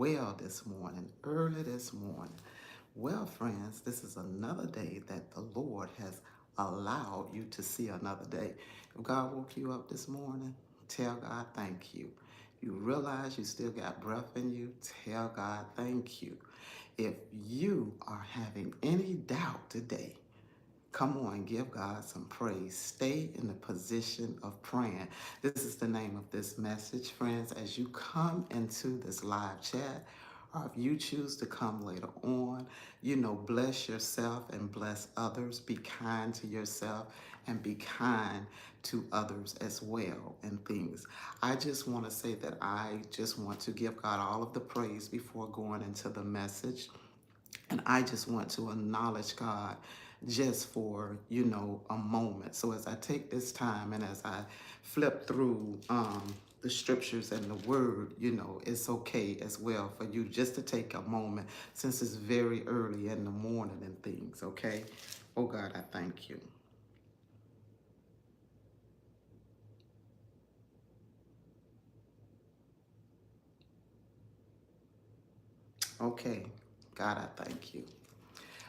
well this morning, early this morning. Well, friends, this is another day that the Lord has allowed you to see another day. If God woke you up this morning, tell God thank you. You realize you still got breath in you, tell God thank you. If you are having any doubt today, come on, give God some praise. Stay in the position of praying. This is the name of this message, friends. As you come into this live chat, or if you choose to come later on, bless yourself and bless others. Be kind to yourself and be kind to others as well and things. I just want to say that I just want to give God all of the praise before going into the message. And I just want to acknowledge God just for, a moment. So as I take this time and as I flip through the scriptures and the word, it's okay as well for you just to take a moment since it's very early in the morning and things, okay? Oh God, I thank you. Okay, God, I thank you.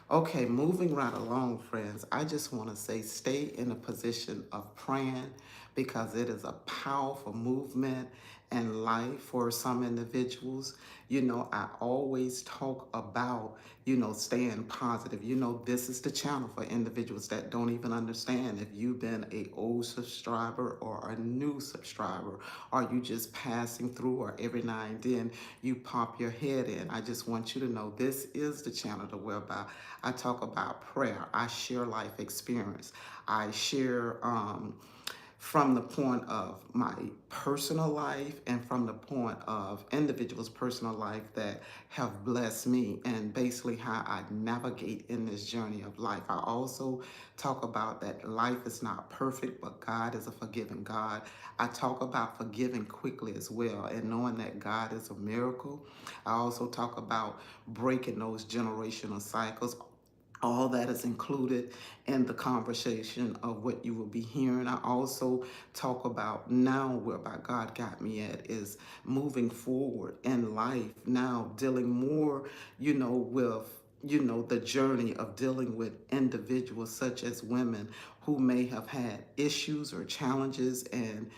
Okay, moving right along, friends, I just want to say stay in a position of praying because it is a powerful movement and life for some individuals. I always talk about, staying positive. This is the channel for individuals that don't even understand if you've been a old subscriber or a new subscriber, or you just passing through, or every now and then you pop your head in. I just want you to know this is the channel to whereby I talk about prayer. I share life experience. I share from the point of my personal life and from the point of individuals' personal life that have blessed me and basically how I navigate in this journey of life. I also talk about that life is not perfect, but God is a forgiving God. I talk about forgiving quickly as well and knowing that God is a miracle. I also talk about breaking those generational cycles. All that is included in the conversation of what you will be hearing. I also talk about now whereby God got me at is moving forward in life now, dealing more, with the journey of dealing with individuals such as women who may have had issues or challenges and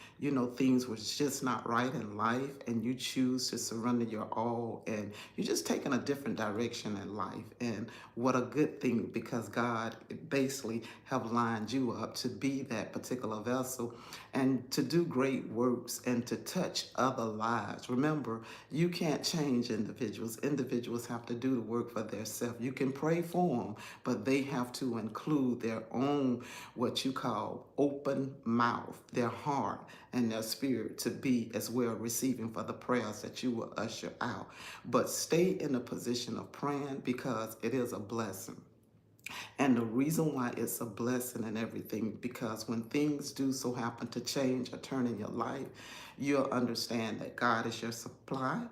things was just not right in life, and you choose to surrender your all and you're just taking a different direction in life. And what a good thing, because God basically have lined you up to be that particular vessel and to do great works and to touch other lives. Remember, you can't change individuals. Individuals have to do the work for themselves. You can pray for them, but they have to include their own, what you call open mouth, their heart and their spirit to be as well receiving for the prayers that you will usher out. But stay in a position of praying because it is a blessing. And the reason why it's a blessing and everything, because when things do so happen to change or turn in your life, you'll understand that God is your supply.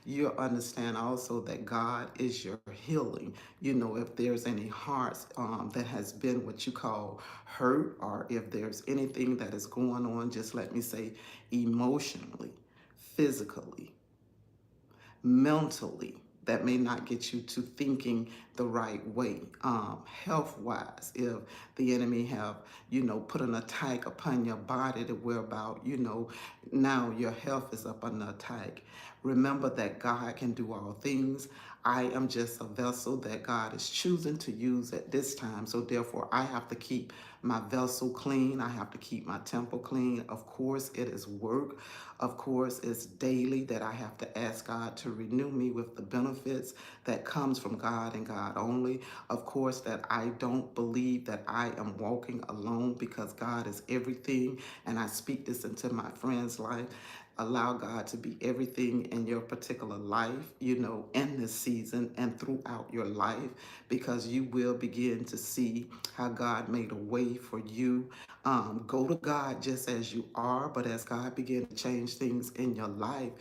You'll understand also that God is your healing. If there's any hearts that has been what you call hurt, or if there's anything that is going on, just let me say emotionally, physically, mentally, that may not get you to thinking the right way. Health wise, if the enemy have put an attack upon your body to where about now your health is up under attack, remember that God can do all things. I am just a vessel that God is choosing to use at this time, so therefore I have to keep my vessel clean. I have to keep my temple clean. Of course, it is work. Of course, it's daily that I have to ask God to renew me with the benefits that comes from God and God only. Of course, that I don't believe that I am walking alone, because God is everything. And I speak this into my friend's life. Allow God to be everything in your particular life, in this season and throughout your life, because you will begin to see how God made a way for you. Go to God just as you are, but as God begin to change things in your life,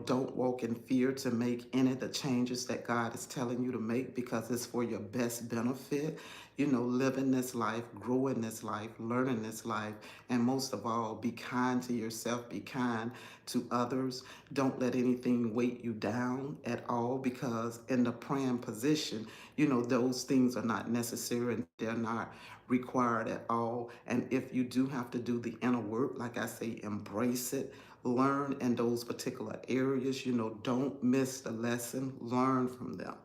Don't walk in fear to make any of the changes that God is telling you to make, because it's for your best benefit. Living this life, growing this life, learning this life, and most of all, be kind to yourself, be kind to others. Don't let anything weight you down at all, because in the praying position, those things are not necessary and they're not required at all. And if you do have to do the inner work, like I say, embrace it. Learn in those particular areas. Don't miss the lesson. Learn from them.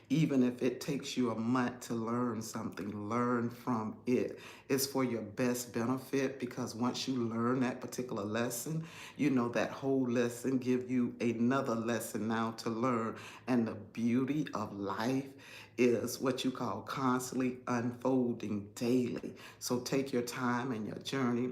Even if it takes you a month to learn something, learn from it. It's for your best benefit, because once you learn that particular lesson, that whole lesson give you another lesson now to learn. And the beauty of life is what you call constantly unfolding daily. So take your time and your journey.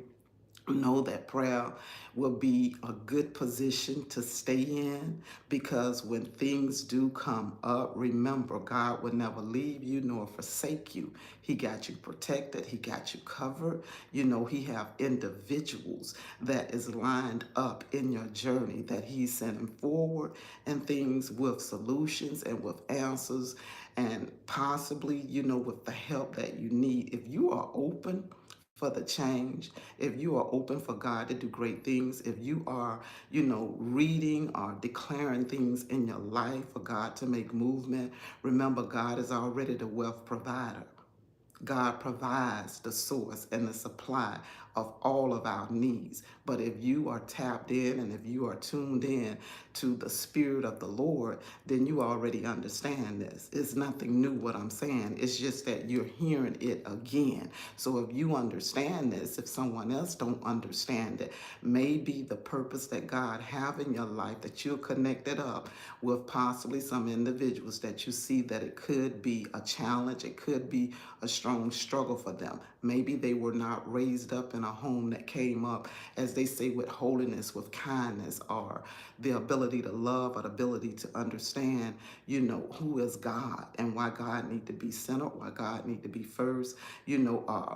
Know that prayer will be a good position to stay in, because when things do come up, remember, God will never leave you nor forsake you. He got you protected. He got you covered. He have individuals that is lined up in your journey that he's sending forward, and things with solutions and with answers, and possibly, with the help that you need. If you are open for the change, if you are open for God to do great things, if you are, reading or declaring things in your life for God to make movement, remember, God is already the wealth provider. God provides the source and the supply of all of our needs. But if you are tapped in and if you are tuned in to the Spirit of the Lord, then you already understand this. It's nothing new what I'm saying. It's just that you're hearing it again. So if you understand this, if someone else don't understand it, maybe the purpose that God have in your life, that you're connected up with possibly some individuals that you see that it could be a challenge, it could be a strong struggle for them. Maybe they were not raised up in a home that came up, as they say, with holiness, with kindness, or the ability to love, or the ability to understand, who is God and why God need to be centered, why God need to be first,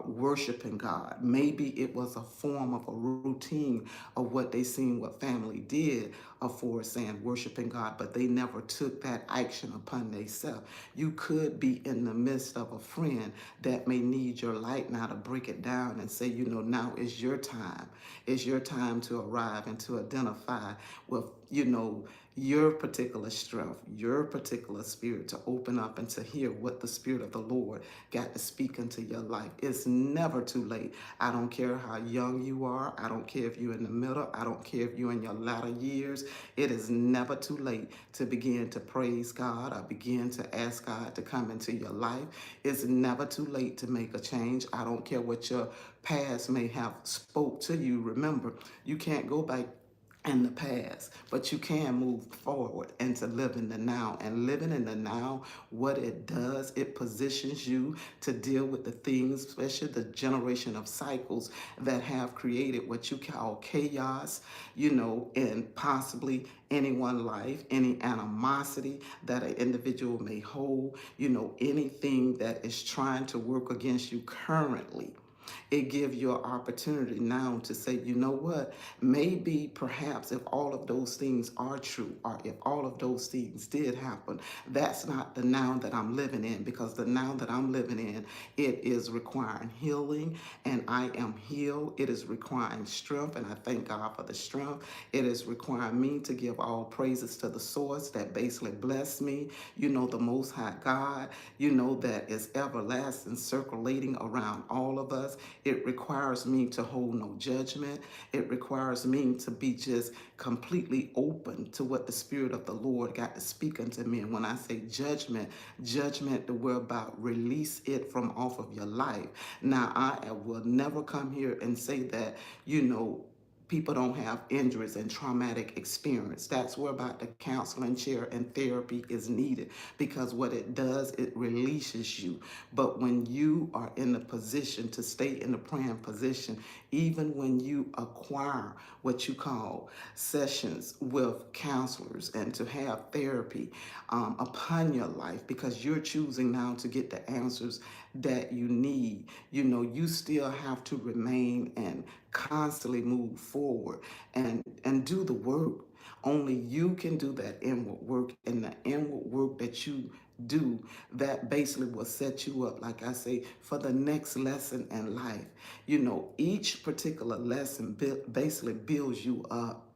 worshiping God. Maybe it was a form of a routine of what they seen what family did for saying worshiping God, but they never took that action upon themselves. You could be in the midst of a friend that may need your light now to break it down and say, now is your time. It's your time to arrive and to identify with, your particular strength, your particular spirit, to open up and to hear what the Spirit of the Lord got to speak into your life. It's never too late. I don't care how young you are. I don't care if you're in the middle. I don't care if you're in your latter years. It is never too late to begin to praise God or begin to ask God to come into your life. It's never too late to make a change. I don't care what your past may have spoke to you. Remember, you can't go back in the past, but you can move forward and to live in the now. And living in the now, what it does, it positions you to deal with the things, especially the generation of cycles that have created what you call chaos, and possibly anyone's life, any animosity that an individual may hold, anything that is trying to work against you currently. It gives you an opportunity now to say, you know what, maybe perhaps if all of those things are true, or if all of those things did happen, that's not the now that I'm living in, because the now that I'm living in, it is requiring healing, and I am healed. It is requiring strength, and I thank God for the strength. It is requiring me to give all praises to the source that basically blessed me, the Most High God, that is everlasting, circulating around all of us. It requires me to hold no judgment. It requires me to be just completely open to what the Spirit of the Lord got to speak unto me. And when I say judgment, the word about release it from off of your life. Now, I will never come here and say that, people don't have injuries and traumatic experience. That's where about the counseling chair and therapy is needed, because what it does, it releases you. But when you are in the position to stay in the praying position, even when you acquire what you call sessions with counselors and to have therapy upon your life, because you're choosing now to get the answers that you need, you still have to remain and constantly move forward and do the work. Only you can do that inward work, and the inward work that you do, that basically will set you up, like I say, for the next lesson in life. Each particular lesson basically builds you up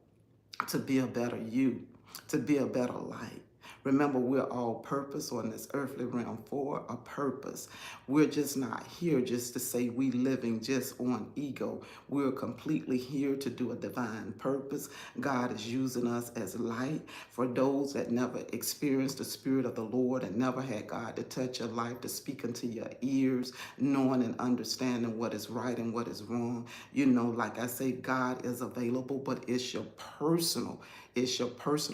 to be a better you, to be a better light. Remember, we're all purpose on this earthly realm for a purpose. We're just not here just to say we living just on ego. We're completely here to do a divine purpose. God is using us as light. For those that never experienced the Spirit of the Lord and never had God to touch your life, to speak into your ears, knowing and understanding what is right and what is wrong. Like I say, God is available, but it's your personal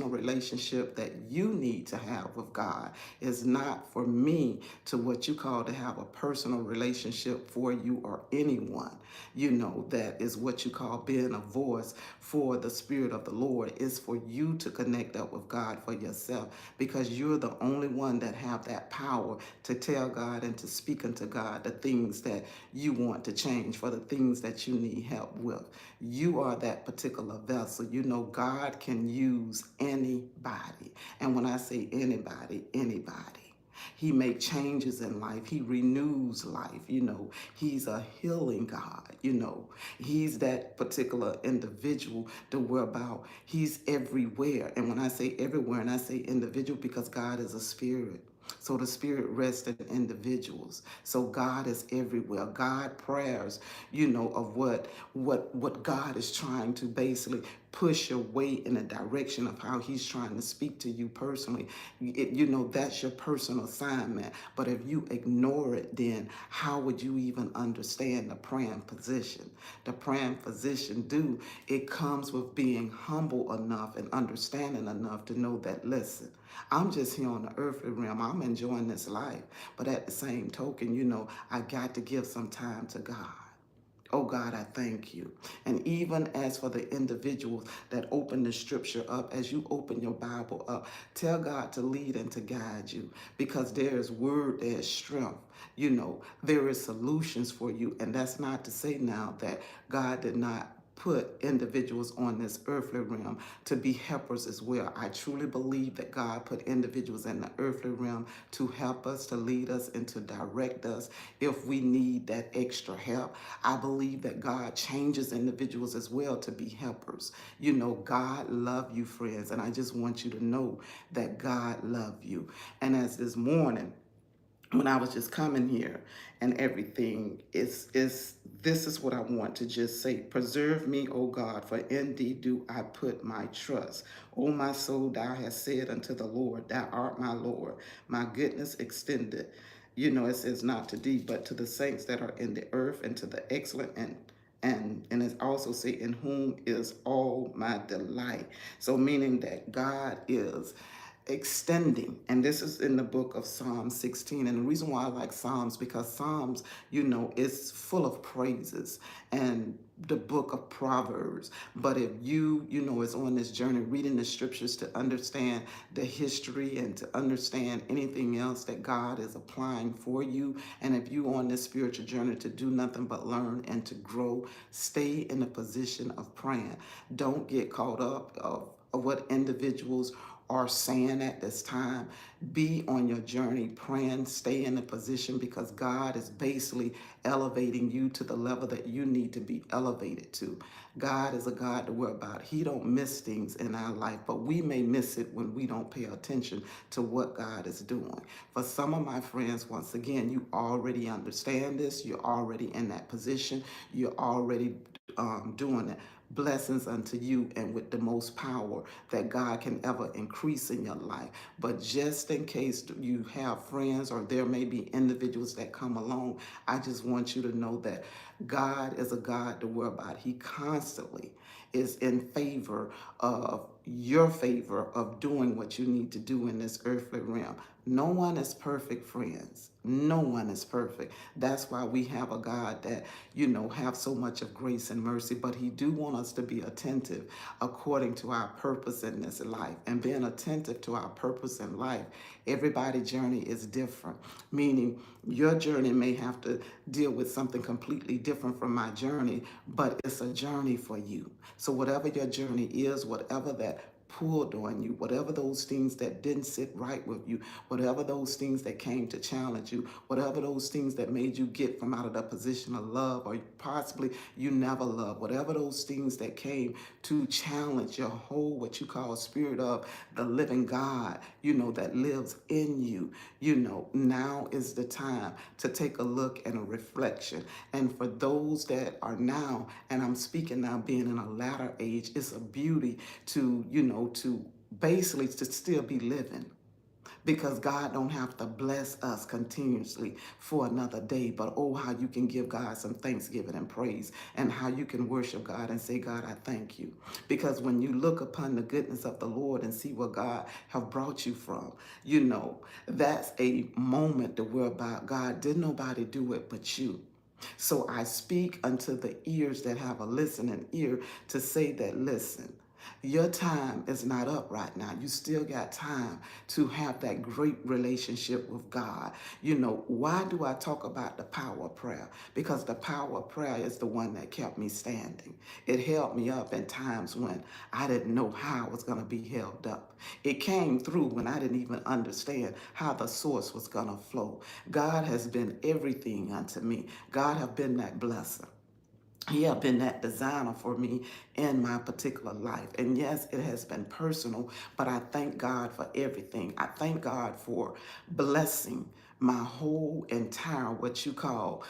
relationship that you need to have with God. It's not for me to what you call to have a personal relationship for you or anyone. That is what you call being a voice for the Spirit of the Lord. Is for you to connect up with God for yourself, because you're the only one that have that power to tell God and to speak unto God the things that you want to change, for the things that you need help with. You are that particular vessel. God can use anybody. And when I say anybody, anybody. He makes changes in life. He renews life. He's a healing God. He's that particular individual to where about he's everywhere. And when I say everywhere, and I say individual, because God is a spirit. So the spirit rests in individuals. So God is everywhere. God prayers, of what God is trying to basically push your way in a direction of how he's trying to speak to you personally. That's your personal assignment. But if you ignore it, then how would you even understand the praying position? The praying position, it comes with being humble enough and understanding enough to know that, listen, I'm just here on the earthly realm. I'm enjoying this life. But at the same token, I got to give some time to God. Oh God, I thank you. And even as for the individuals that open the scripture up, as you open your Bible up, tell God to lead and to guide you, because there is word, there is strength. There is solutions for you. And that's not to say now that God did not put individuals on this earthly realm to be helpers as well. I truly believe that God put individuals in the earthly realm to help us, to lead us, and to direct us if we need that extra help. I believe that God changes individuals as well to be helpers. God love you, friends, and I just want you to know that God love you. And as this morning, when I was just coming here and everything, this is what I want to just say. Preserve me, O God, for in thee do I put my trust. O my soul, thou hast said unto the Lord, thou art my Lord. My goodness extended. It says not to thee, but to the saints that are in the earth, and to the excellent, and it also say in whom is all my delight. So meaning that God is extending, and this is in the book of Psalm 16. And the reason why I like Psalms, because Psalms, is full of praises, and the book of Proverbs. But if is on this journey reading the scriptures to understand the history and to understand anything else that God is applying for you, and if you on this spiritual journey to do nothing but learn and to grow, stay in a position of praying. Don't get caught up of what individuals are saying at this time. Be on your journey praying, stay in a position, because God is basically elevating you to the level that you need to be elevated to. God is a God to worry about. He don't miss things in our life, but we may miss it when we don't pay attention to what God is doing. For some of my friends, once again, you already understand this. You're already in that position. You're already doing it. Blessings unto you, and with the most power that God can ever increase in your life. But just in case you have friends or there may be individuals that come along, I just want you to know that God is a God to worry about. He constantly is in favor of your favor of doing what you need to do in this earthly realm. No one is perfect, friends. No one is perfect. That's why we have a God that, have so much of grace and mercy, but he do want us to be attentive according to our purpose in this life. And being attentive to our purpose in life, everybody's journey is different, meaning your journey may have to deal with something completely different from my journey, but it's a journey for you. So whatever your journey is, whatever that pulled on you, whatever those things that didn't sit right with you, whatever those things that came to challenge you, whatever those things that made you get from out of that position of love, or possibly you never loved, whatever those things that came to challenge your whole, what you call spirit of the living God, that lives in you, now is the time to take a look and a reflection. And for those that are now, and I'm speaking now being in a latter age, it's a beauty to basically to still be living, because God don't have to bless us continuously for another day. But oh, how you can give God some thanksgiving and praise, and how you can worship God and say, God, I thank you. Because when you look upon the goodness of the Lord and see where God have brought you from, that's a moment to whereby God, did nobody do it but you. So I speak unto the ears that have a listening ear to say that, listen, your time is not up right now. You still got time to have that great relationship with God. Why do I talk about the power of prayer? Because the power of prayer is the one that kept me standing. It held me up in times when I didn't know how I was going to be held up. It came through when I didn't even understand how the source was going to flow. God has been everything unto me. God have been that blesser. He have been that designer for me in my particular life. And yes, it has been personal, but I thank God for everything. I thank God for blessing my whole entire, what you call,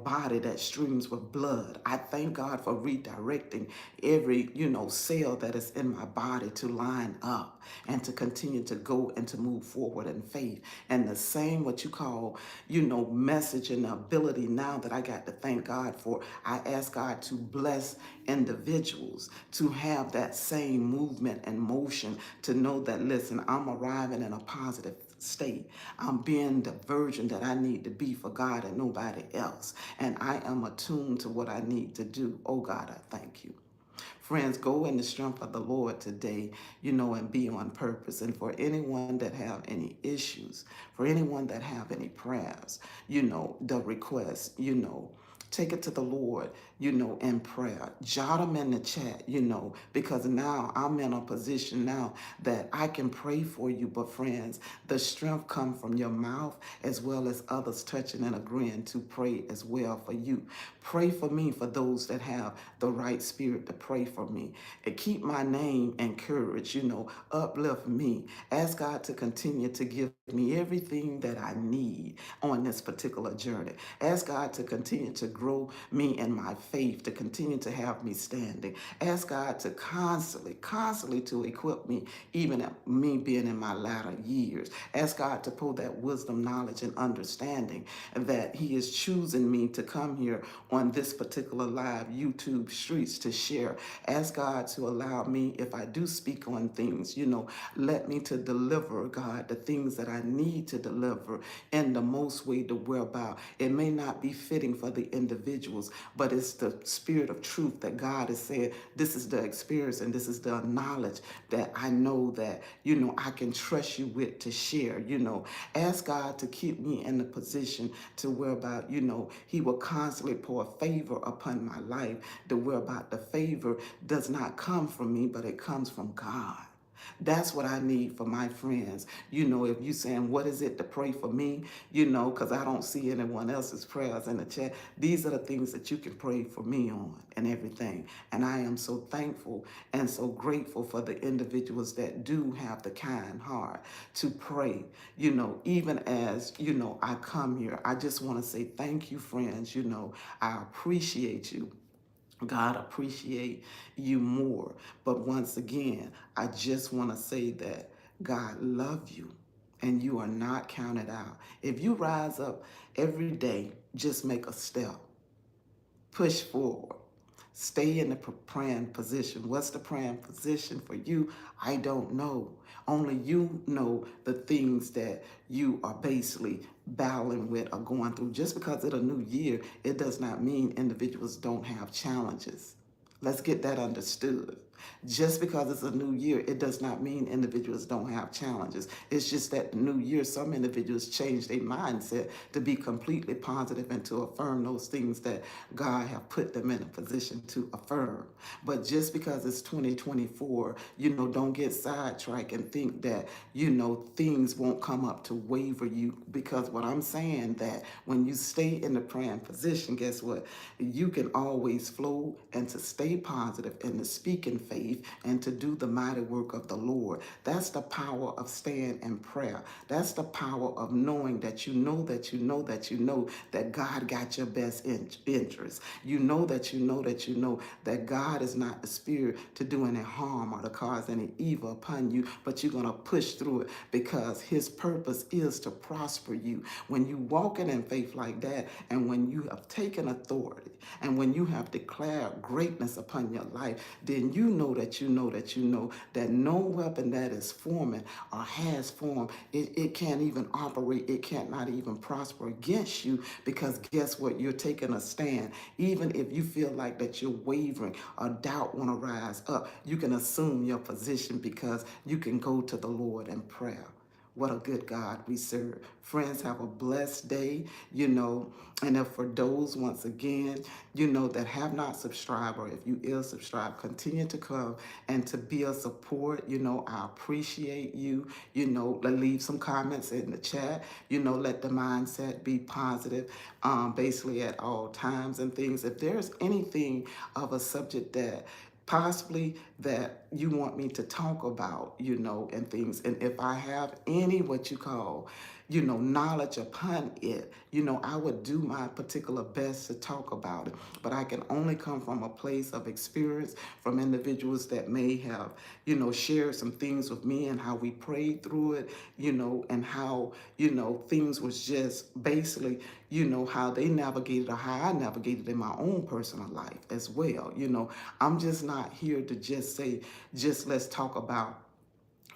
body that streams with blood. I thank God for redirecting every, cell that is in my body to line up and to continue to go and to move forward in faith. And the same, what you call, message and ability now that I got to thank God for. I ask God to bless individuals to have that same movement and motion, to know that, listen, I'm arriving in a positive state. I'm being the version that I need to be for God and nobody else. And I am attuned to what I need to do. Oh God, I thank you. Friends, go in the strength of the Lord today, and be on purpose. And for anyone that have any issues, for anyone that have any prayers, the requests, take it to the Lord, in prayer. Jot them in the chat, because now I'm in a position now that I can pray for you. But friends, the strength comes from your mouth as well as others touching and agreeing to pray as well for you. Pray for me, for those that have the right spirit to pray for me. And keep my name encouraged, uplift me. Ask God to continue to give me everything that I need on this particular journey. Ask God to continue to grow me in my faith, to continue to have me standing. Ask God to constantly to equip me, even at me being in my latter years. Ask God to pull that wisdom, knowledge, and understanding that He is choosing me to come here on this particular live YouTube streets to share. Ask God to allow me, if I do speak on things, let me to deliver, God, the things that I need to deliver in the most way to whereby it may not be fitting for the individuals, but it's the spirit of truth that God has said, this is the experience and this is the knowledge that I know that, I can trust you with to share, Ask God to keep me in the position to whereby, He will constantly pour favor upon my life, to whereby the favor does not come from me, but it comes from God. That's what I need for my friends. If you saying, what is it to pray for me? Because I don't see anyone else's prayers in the chat. These are the things that you can pray for me on and everything. And I am so thankful and so grateful for the individuals that do have the kind heart to pray, even as, I come here. I just want to say thank you, friends. I appreciate you. God appreciate you more. But once again, I just want to say that God love you and you are not counted out. If you rise up every day, just make a step. Push forward. Stay in the praying position. What's the praying position for you? I don't know. Only you know the things that you are basically battling with or going through. Just because it's a new year, it does not mean individuals don't have challenges. Let's get that understood. Just because it's a new year, it does not mean individuals don't have challenges. It's just that the new year, some individuals change their mindset to be completely positive and to affirm those things that God have put them in a position to affirm. But just because it's 2024, don't get sidetracked and think that, things won't come up to waver you. Because what I'm saying that when you stay in the praying position, guess what? You can always flow and to stay positive and to speak in faith and to do the mighty work of the Lord. That's the power of staying in prayer. That's the power of knowing that you know that you know that you know that God got your best interest. You know that you know that you know that God is not the spirit to do any harm or to cause any evil upon you, but you're going to push through it because his purpose is to prosper you. When you walking in faith like that, and when you have taken authority, and when you have declared greatness upon your life, then you know that you know that you know that no weapon that is forming or has formed, it can't even operate, it can't not even prosper against you, because guess what? You're taking a stand. Even if you feel like that you're wavering or doubt want to rise up, you can assume your position because you can go to the Lord in prayer. What a good God we serve. Friends, have a blessed day, and if for those, once again, that have not subscribed, or if you is subscribed, continue to come and to be a support. I appreciate you. Leave some comments in the chat. Let the mindset be positive, basically at all times and things. If there's anything of a subject that possibly that you want me to talk about, and things. And if I have any what you call, knowledge upon it, I would do my particular best to talk about it. But I can only come from a place of experience from individuals that may have, shared some things with me and how we prayed through it, and how, things was just basically, how they navigated or how I navigated in my own personal life as well. I'm just not here to just say, just let's talk about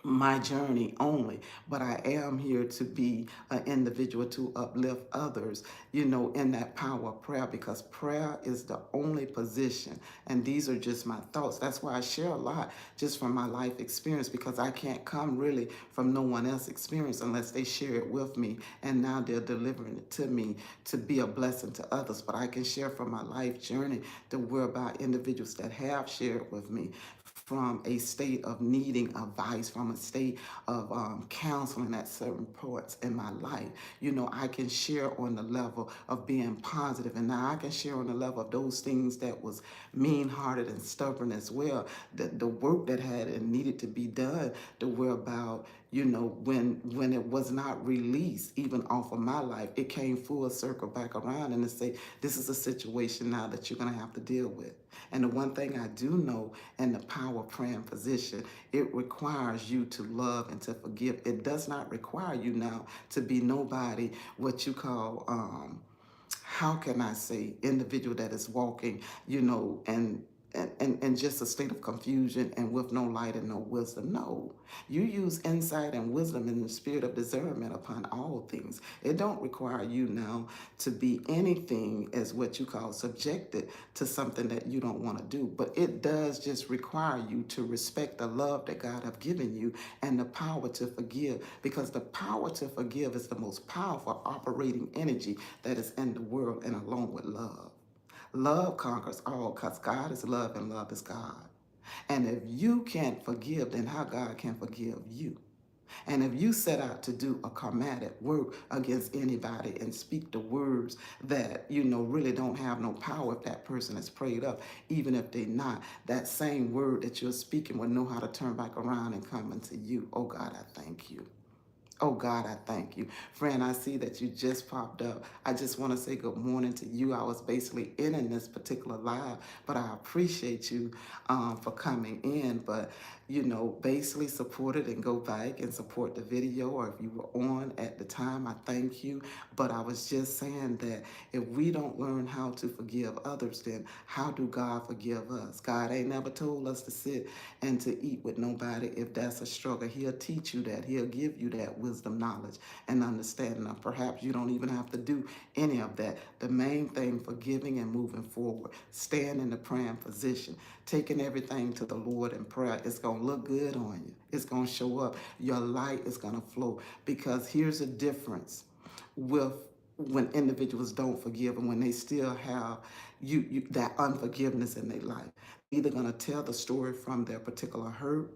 my journey only, but I am here to be an individual to uplift others, in that power of prayer, because prayer is the only position. And these are just my thoughts. That's why I share a lot just from my life experience, because I can't come really from no one else's experience unless they share it with me. And now they're delivering it to me to be a blessing to others. But I can share from my life journey to where about individuals that have shared with me from a state of needing advice, from a state of counseling at certain points in my life. I can share on the level of being positive, and now I can share on the level of those things that was mean-hearted and stubborn as well. The work that had and needed to be done, to where about, when it was not released, even off of my life, it came full circle back around and to say, this is a situation now that you're going to have to deal with. And the one thing I do know in the power of praying position, it requires you to love and to forgive. It does not require you now to be nobody, what you call, how can I say, individual that is walking, and just a state of confusion and with no light and no wisdom. No, you use insight and wisdom and the spirit of discernment upon all things. It don't require you now to be anything as what you call subjected to something that you don't want to do, but it does just require you to respect the love that God have given you and the power to forgive, because the power to forgive is the most powerful operating energy that is in the world, and along with love. Love conquers all, because God is love and love is God. And if you can't forgive, then how God can forgive you? And if you set out to do a karmatic work against anybody and speak the words that, really don't have no power if that person is prayed up, even if they're not, that same word that you're speaking will know how to turn back around and come into you. Oh God, I thank you. Oh God, I thank you. Friend, I see that you just popped up. I just want to say good morning to you. I was basically in this particular live, but I appreciate you for coming in. But basically support it and go back and support the video, or if you were on at the time, I thank you. But I was just saying that if we don't learn how to forgive others, then how do God forgive us? God ain't never told us to sit and to eat with nobody if that's a struggle. He'll teach you that. He'll give you that wisdom, knowledge, and understanding. Or perhaps you don't even have to do any of that. The main thing, forgiving and moving forward. Stand in the praying position, taking everything to the Lord in prayer. It's going to look good on you. It's going to show up. Your light is going to flow. Because here's a difference with when individuals don't forgive and when they still have that unforgiveness in their life. Either going to tell the story from their particular hurt,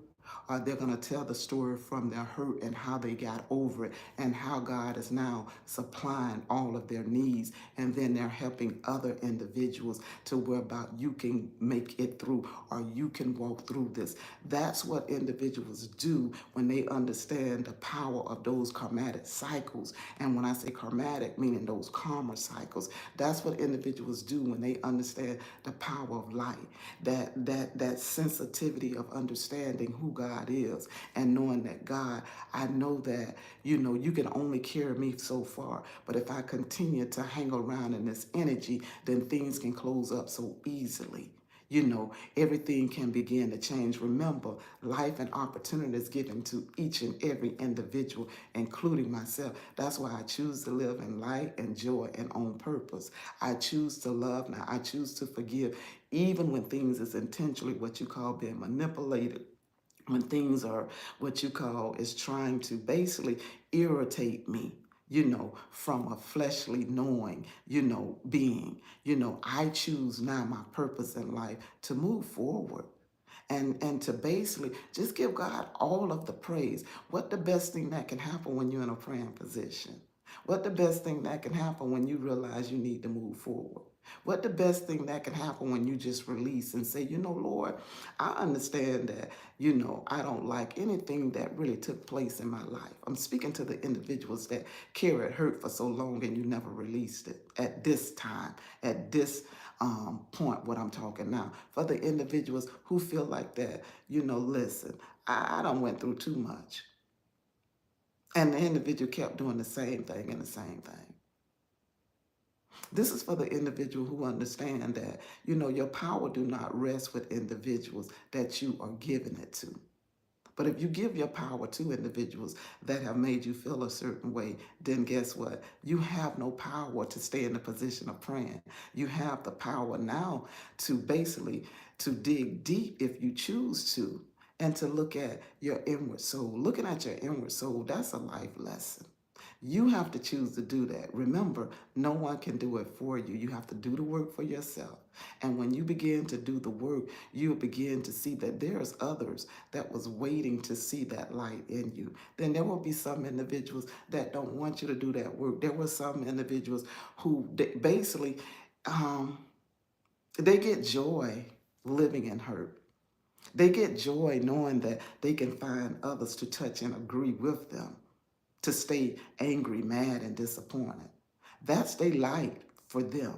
or they're going to tell the story from their hurt and how they got over it and how God is now supplying all of their needs. And then they're helping other individuals to whereby you can make it through or you can walk through this. That's what individuals do when they understand the power of those karmatic cycles. And when I say karmatic, meaning those karma cycles, that's what individuals do when they understand the power of light, that sensitivity of understanding who God is and knowing that God, I know that, you can only carry me so far. But if I continue to hang around in this energy, then things can close up so easily. Everything can begin to change. Remember, life and opportunity is given to each and every individual, including myself. That's why I choose to live in light and joy and on purpose. I choose to love now. I choose to forgive, even when things is intentionally what you call being manipulated, when things are what you call is trying to basically irritate me, from a fleshly knowing, being. I choose now my purpose in life to move forward and to basically just give God all of the praise. What the best thing that can happen when you're in a praying position? What the best thing that can happen when you realize you need to move forward? What the best thing that can happen when you just release and say, Lord, I understand that, I don't like anything that really took place in my life. I'm speaking to the individuals that carried hurt for so long and you never released it at this time, at this point, what I'm talking now. For the individuals who feel like that, listen, I done went through too much. And the individual kept doing the same thing and the same thing. This is for the individual who understand that, your power do not rest with individuals that you are giving it to. But if you give your power to individuals that have made you feel a certain way, then guess what? You have no power to stay in the position of praying. You have the power now to basically to dig deep if you choose to, and to look at your inward soul. Looking at your inward soul, that's a life lesson. You have to choose to do that. Remember, no one can do it for you. You have to do the work for yourself. And when you begin to do the work, you begin to see that there's others that was waiting to see that light in you. Then there will be some individuals that don't want you to do that work. There were some individuals who basically, they get joy living in hurt. They get joy knowing that they can find others to touch and agree with them, to stay angry, mad, and disappointed. That's their light for them.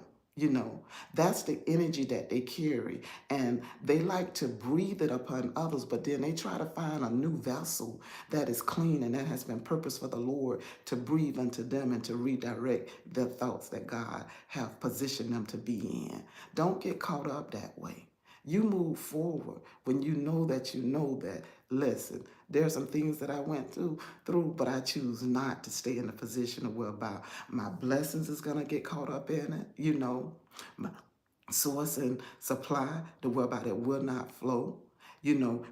That's the energy that they carry. And they like to breathe it upon others, but then they try to find a new vessel that is clean and that has been purposed for the Lord to breathe unto them and to redirect the thoughts that God have positioned them to be in. Don't get caught up that way. You move forward when you know that, listen, there's some things that I went through, but I choose not to stay in a position of whereby my blessings is going to get caught up in it, my source and supply, the whereby it will not flow.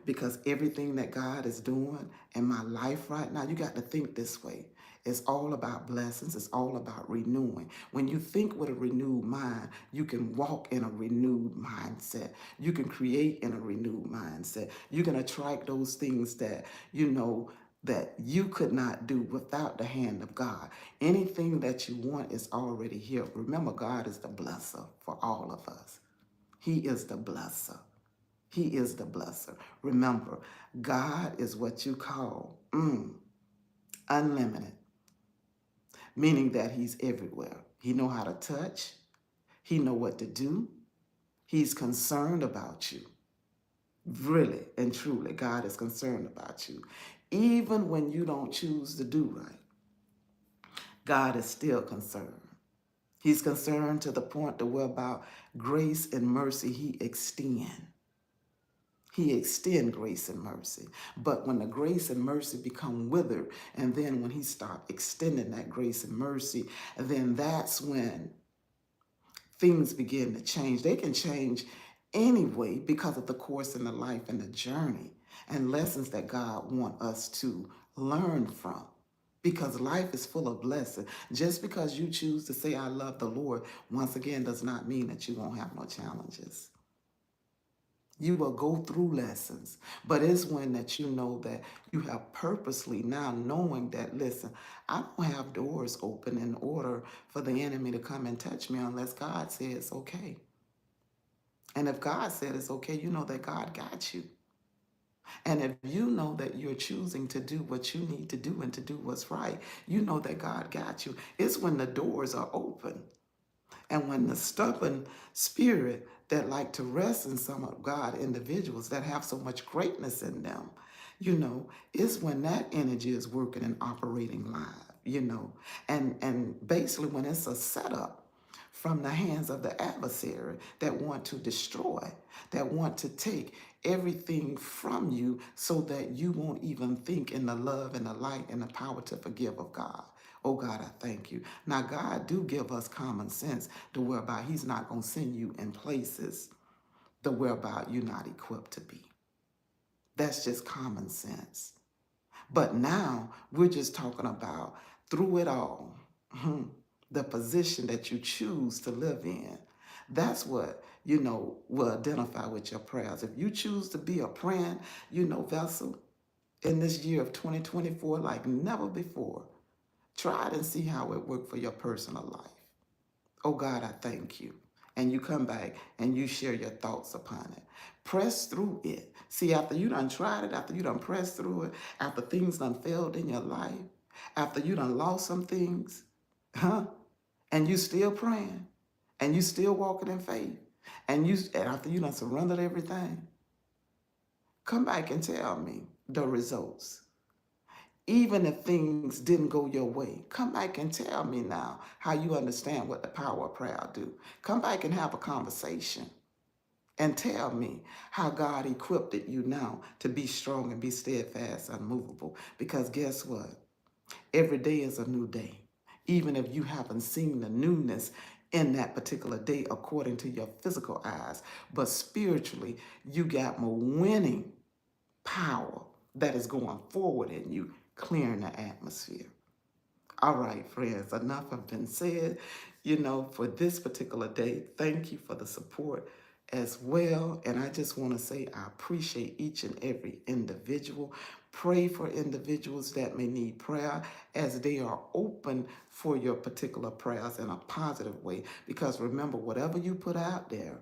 Because everything that God is doing in my life right now, you got to think this way. It's all about blessings. It's all about renewing. When you think with a renewed mind, you can walk in a renewed mindset. You can create in a renewed mindset. You can attract those things that, that you could not do without the hand of God. Anything that you want is already here. Remember, God is the blesser for all of us. He is the blesser. He is the blesser. Remember, God is what you call unlimited, meaning that he's everywhere. He know how to touch. He know what to do. He's concerned about you. Really and truly, God is concerned about you. Even when you don't choose to do right, God is still concerned. He's concerned to the point to where about grace and mercy he extend. He extend grace and mercy. But when the grace and mercy become withered, and then when he start extending that grace and mercy, then that's when things begin to change. They can change anyway because of the course in the life and the journey and lessons that God wants us to learn from. Because life is full of blessings. Just because you choose to say, I love the Lord, once again, does not mean that you won't have no challenges. You will go through lessons, but it's when that you know that you have purposely now knowing that, listen, I don't have doors open in order for the enemy to come and touch me unless God says okay. And if God said it's okay, you know that God got you. And if you know that you're choosing to do what you need to do and to do what's right, you know that God got you. It's when the doors are open. And when the stubborn spirit that like to rest in some of God individuals that have so much greatness in them, is when that energy is working and operating live. And basically when it's a setup from the hands of the adversary that want to destroy, that want to take everything from you so that you won't even think in the love and the light and the power to forgive of God. Oh God, I thank you. Now God do give us common sense to whereby he's not going to send you in places the whereby you're not equipped to be. That's just common sense. But now we're just talking about through it all, the position that you choose to live in. That's what, will identify with your prayers. If you choose to be a praying, vessel in this year of 2024 like never before, try it and see how it worked for your personal life. Oh God, I thank you. And you come back and you share your thoughts upon it. Press through it. See, after you done tried it, after you done pressed through it, after things done failed in your life, after you done lost some things, and you still praying, and you still walking in faith, and after you done surrendered everything, come back and tell me the results. Even if things didn't go your way, come back and tell me now how you understand what the power of prayer do. Come back and have a conversation and tell me how God equipped you now to be strong and be steadfast, unmovable. Because guess what? Every day is a new day. Even if you haven't seen the newness in that particular day according to your physical eyes, but spiritually, you got more winning power that is going forward in you, clearing the atmosphere. All right, friends, enough have been said, for this particular day. Thank you for the support as well. And I just want to say I appreciate each and every individual. Pray for individuals that may need prayer as they are open for your particular prayers in a positive way. Because remember, whatever you put out there,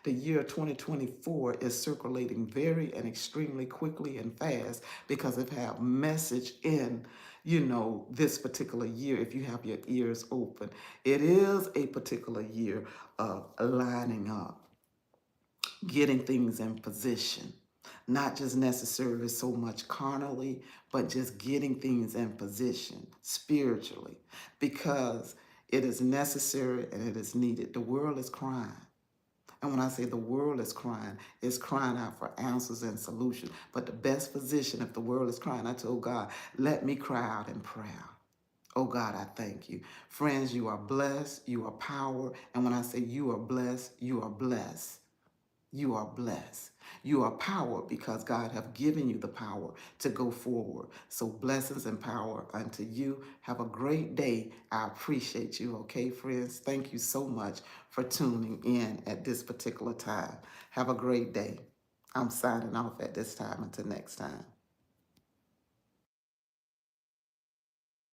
the year 2024 is circulating very and extremely quickly and fast because it have message in, this particular year if you have your ears open. It is a particular year of lining up, getting things in position, not just necessarily so much carnally, but just getting things in position spiritually because it is necessary and it is needed. The world is crying. And when I say the world is crying, it's crying out for answers and solutions. But the best position, if the world is crying, I told God, let me cry out in prayer. Oh God, I thank you. Friends, you are blessed, you are power. And when I say you are blessed, you are blessed. You are blessed. You are power because God have given you the power to go forward. So blessings and power unto you. Have a great day. I appreciate you. Okay, friends? Thank you so much for tuning in at this particular time. Have a great day. I'm signing off at this time until next time.